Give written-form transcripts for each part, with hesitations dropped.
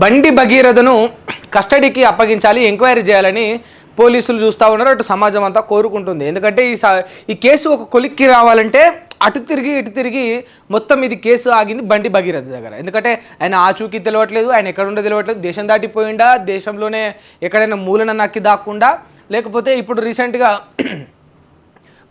బండి భగీరథను కస్టడీకి అప్పగించాలి, ఎంక్వైరీ చేయాలని పోలీసులు చూస్తూ ఉన్నారు. అటు సమాజం అంతా కోరుకుంటుంది. ఎందుకంటే ఈ కేసు ఒక కొలిక్కి రావాలంటే అటు తిరిగి ఇటు తిరిగి మొత్తం ఇది కేసు ఆగింది బండి భగీరథ దగ్గర. ఎందుకంటే ఆయన ఆచూకీ తెలియట్లేదు, ఆయన ఎక్కడుండో తెలియట్లేదు, దేశం దాటిపోయిండా, దేశంలోనే ఎక్కడైనా మూలన నక్కి దాక్కుండా, లేకపోతే ఇప్పుడు రీసెంట్గా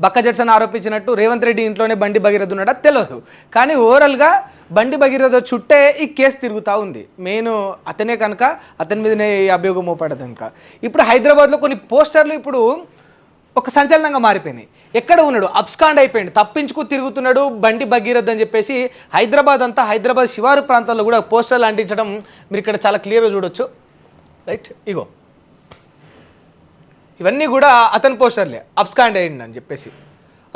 బక్క జడ్సన్ ఆరోపించినట్టు రేవంత్ రెడ్డి ఇంట్లోనే బండి భగీరథ ఉన్నాడా తెలియదు. కానీ ఓవరాల్గా బండి భగీరథ చుట్టే ఈ కేసు తిరుగుతూ ఉంది. మెయిన్ అతనే కనుక, అతని మీదనే ఈ అభియోగం మోపడదు కనుక. ఇప్పుడు హైదరాబాద్లో కొన్ని పోస్టర్లు ఇప్పుడు ఒక సంచలనంగా మారిపోయినాయి. ఎక్కడ ఉన్నాడు, అబ్స్కాండ్ అయిపోయింది, తప్పించుకు తిరుగుతున్నాడు బండి భగీరథ్ అని చెప్పేసి హైదరాబాద్ శివారు ప్రాంతాల్లో కూడా పోస్టర్లు అంటించడం మీరు ఇక్కడ చాలా క్లియర్గా చూడొచ్చు. రైట్, ఇగో ఇవన్నీ కూడా అతని పోస్టర్లే. అబ్స్కాండ్ అయ్యిండు అని చెప్పేసి,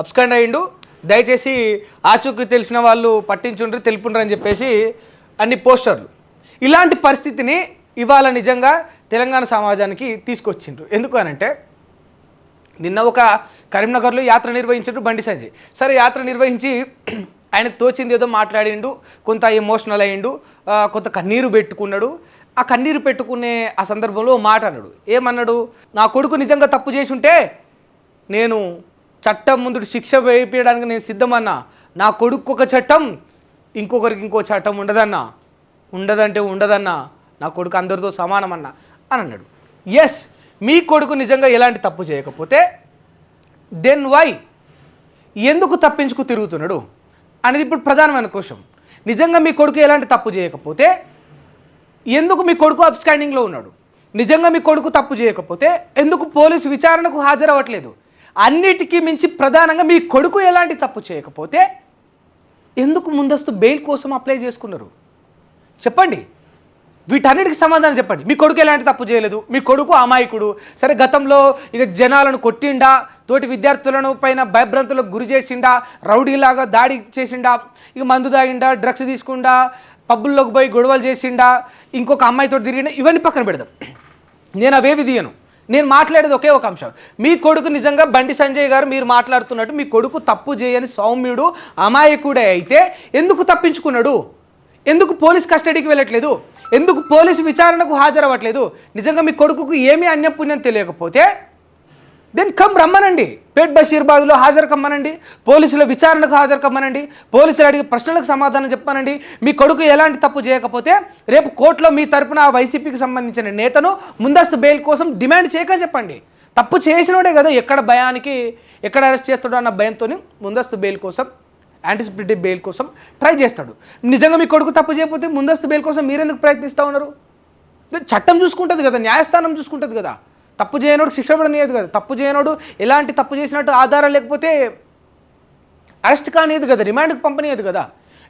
అబ్స్కాండ్ అయ్యిండు, దయచేసి ఆచూకీ తెలిసిన వాళ్ళు పట్టించుండ్రు, తెలుపుండ్రు అని చెప్పేసి అన్ని పోస్టర్లు. ఇలాంటి పరిస్థితిని ఇవాళ నిజంగా తెలంగాణ సమాజానికి తీసుకొచ్చిండ్రు. ఎందుకు అనంటే, నిన్న ఒక కరీంనగర్లో యాత్ర నిర్వహించాడు బండి సంజయ్. సరే, యాత్ర నిర్వహించి ఆయనకు తోచింది ఏదో మాట్లాడిండు, కొంత ఎమోషనల్ అయ్యిండు, కొంత కన్నీరు పెట్టుకున్నాడు. ఆ కన్నీరు పెట్టుకునే ఆ సందర్భంలో మాట అన్నాడు. ఏమన్నాడు, నా కొడుకు నిజంగా తప్పు చేసి ఉంటే నేను చట్టం ముందు శిక్ష వేయించడానికి నేను సిద్ధమన్నా. నా కొడుకు ఒక చట్టం, ఇంకొకరికి ఇంకో చట్టం ఉండదన్నా, ఉండదంటే ఉండదన్నా, నా కొడుకు అందరితో సమానమన్నా అని అన్నాడు. ఎస్, మీ కొడుకు నిజంగా ఎలాంటి తప్పు చేయకపోతే దెన్ వై, ఎందుకు తప్పించుకు తిరుగుతున్నాడు అనేది ఇప్పుడు ప్రధానమైన క్వశ్చన్. నిజంగా మీ కొడుకు ఎలాంటి తప్పు చేయకపోతే ఎందుకు మీ కొడుకు అబ్స్కాండింగ్లో ఉన్నాడు? నిజంగా మీ కొడుకు తప్పు చేయకపోతే ఎందుకు పోలీసు విచారణకు హాజరవ్వట్లేదు? అన్నిటికీ మించి ప్రధానంగా మీ కొడుకు ఎలాంటి తప్పు చేయకపోతే ఎందుకు ముందస్తు బెయిల్ కోసం అప్లై చేసుకున్నారు? చెప్పండి, వీటన్నిటికి సమాధానం చెప్పండి. మీ కొడుకు ఎలాంటి తప్పు చేయలేదు, మీ కొడుకు అమాయకుడు. సరే, గతంలో ఇక జనాలను కొట్టిండా, తోటి విద్యార్థులను పైన భయభ్రాంతులకు గురి చేసిండా, రౌడీలాగా దాడి చేసిండా, ఇక మందు తాగిండా, డ్రగ్స్ తీసుకుండా, పబ్బుల్లోకి పోయి గొడవలు చేసిండా, ఇంకొక అమ్మాయితో తిరిగిండా, ఇవన్నీ పక్కన పెడదాం. నేను అవేవి తీయను. నేను మాట్లాడేది ఒకే ఒక అంశం. మీ కొడుకు నిజంగా బండి సంజయ్ గారు మీరు మాట్లాడుతున్నట్టు మీ కొడుకు తప్పు చేయని సౌమ్యుడు, అమాయకుడే అయితే ఎందుకు తప్పించుకున్నాడు? ఎందుకు పోలీస్ కస్టడీకి వెళ్ళట్లేదు? ఎందుకు పోలీసు విచారణకు హాజరవ్వట్లేదు? నిజంగా మీ కొడుకుకు ఏమీ అన్యపుణ్యం తెలియకపోతే దెన్ కమ్ రమ్మనండి, పేట్ బషీర్బాద్లో హాజరు కమ్మనండి, పోలీసుల విచారణకు హాజరు కమ్మనండి, పోలీసులు అడిగే ప్రశ్నలకు సమాధానం చెప్పానండి. మీ కొడుకు ఎలాంటి తప్పు చేయకపోతే రేపు కోర్టులో మీ తరపున వైసీపీకి సంబంధించిన నేతను ముందస్తు బెయిల్ కోసం డిమాండ్ చేయకని చెప్పండి. తప్పు చేసినోడే కదా ఎక్కడ భయానికి ఎక్కడ అరెస్ట్ చేస్తాడో అన్న భయంతో ముందస్తు బెయిల్ కోసం, యాంటిసిపేటరీ బెయిల్ కోసం ట్రై చేస్తాడు. నిజంగా మీ కొడుకు తప్పు చేయకపోతే ముందస్తు బెయిల్ కోసం మీరెందుకు ప్రయత్నిస్తూ ఉన్నారు? చట్టం చూసుకుంటుంది కదా, న్యాయస్థానం చూసుకుంటుంది కదా. తప్పు చేయనోడు శిక్ష పడనియదు కదా. తప్పు చేయనోడు ఎలాంటి తప్పు చేసినట్టు ఆధారం లేకపోతే అరెస్ట్ కానియదు కదా, రిమాండ్కి పంపనియదు కదా.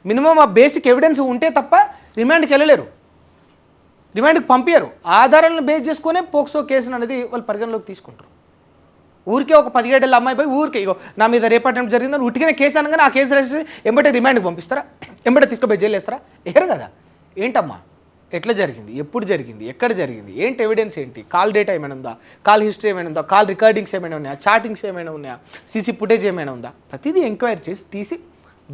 మినిమం ఆ బేసిక్ ఎవిడెన్స్ ఉంటే తప్ప రిమాండ్కి వెళ్ళలేరు, రిమాండ్కి పంపించరు. ఆధారాలను బేస్ చేసుకునే పోక్సో కేసును అనేది వాళ్ళు పరిగణలోకి తీసుకుంటారు. ఊరికే ఒక 17 ఏళ్ళ అమ్మాయి పోయి ఊరికే ఇగో నా మీద రేపటి జరిగిందని ఉట్టిగానే కేసు అనగానే ఆ కేసు రాసి ఎంబటే రిమాండ్కి పంపిస్తారా? ఎంబటే తీసుకుపోయి జైలు వేస్తారా? ఏరు కదా. ఏంటమ్మా, ఎట్లా జరిగింది, ఎప్పుడు జరిగింది, ఎక్కడ జరిగింది, ఏంటి ఎవిడెన్స్ ఏంటి, కాల్ డేటా ఏమైనా ఉందా, కాల్ హిస్టరీ ఏమైనా ఉందా, కాల్ రికార్డింగ్స్ ఏమైనా ఉన్నాయా, చాటింగ్స్ ఏమైనా ఉన్నాయా, సీసీ ఫుటేజ్ ఏమైనా ఉందా, ప్రతిదీ ఎంక్వైరీ చేసి తీసి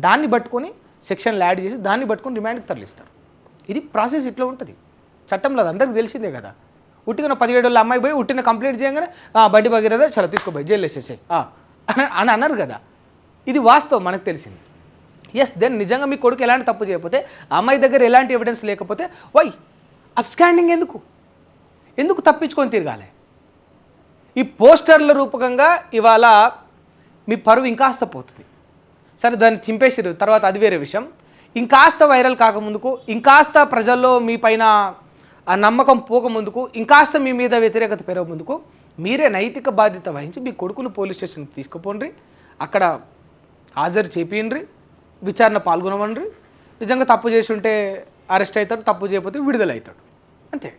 దాన్ని పట్టుకొని సెక్షన్లు యాడ్ చేసి దాన్ని పట్టుకొని రిమాండ్కి తరలిస్తారు. ఇది ప్రాసెస్ ఇట్లా ఉంటుంది. చట్టంలో అది అందరికీ తెలిసిందే కదా. ఉట్టిగా 17 ఏళ్ళ అమ్మాయి పోయి ఉట్టిన కంప్లైంట్ చేయగానే బండి భగీరథ చాలా తీసుకోపోయి జైలు వేసేసాయి అని అన్నారు కదా. ఇది వాస్తవం, మనకు తెలిసింది. ఎస్, దెన్ నిజంగా మీ కొడుకు ఎలాంటి తప్పు చేయకపోతే, అమ్మాయి దగ్గర ఎలాంటి ఎవిడెన్స్ లేకపోతే వై అబ్స్కాండింగ్ ఎందుకు తప్పించుకొని తిరగాలి? ఈ పోస్టర్ల రూపకంగా ఇవాళ మీ పరువు ఇంకాస్త పోతుంది. సరే, దాన్ని చింపేసారు, తర్వాత అది వేరే విషయం. ఇంకాస్త వైరల్ కాకముందుకు, ఇంకాస్త ప్రజల్లో మీ పైన ఆ నమ్మకం పోకముందుకు, ఇంకాస్త మీ మీద వ్యతిరేకత పెరగ ముందుకు మీరే నైతిక బాధ్యత వహించి మీ కొడుకును పోలీస్ స్టేషన్కి తీసుకుపోండి, అక్కడ హాజరు చేపియండి, విచారణ పాల్గొనవండి. నిజంగా తప్పు చేసి ఉంటే అరెస్ట్ అవుతాడు, తప్పు చేయకపోతే విడుదల అవుతాడు, అంతే.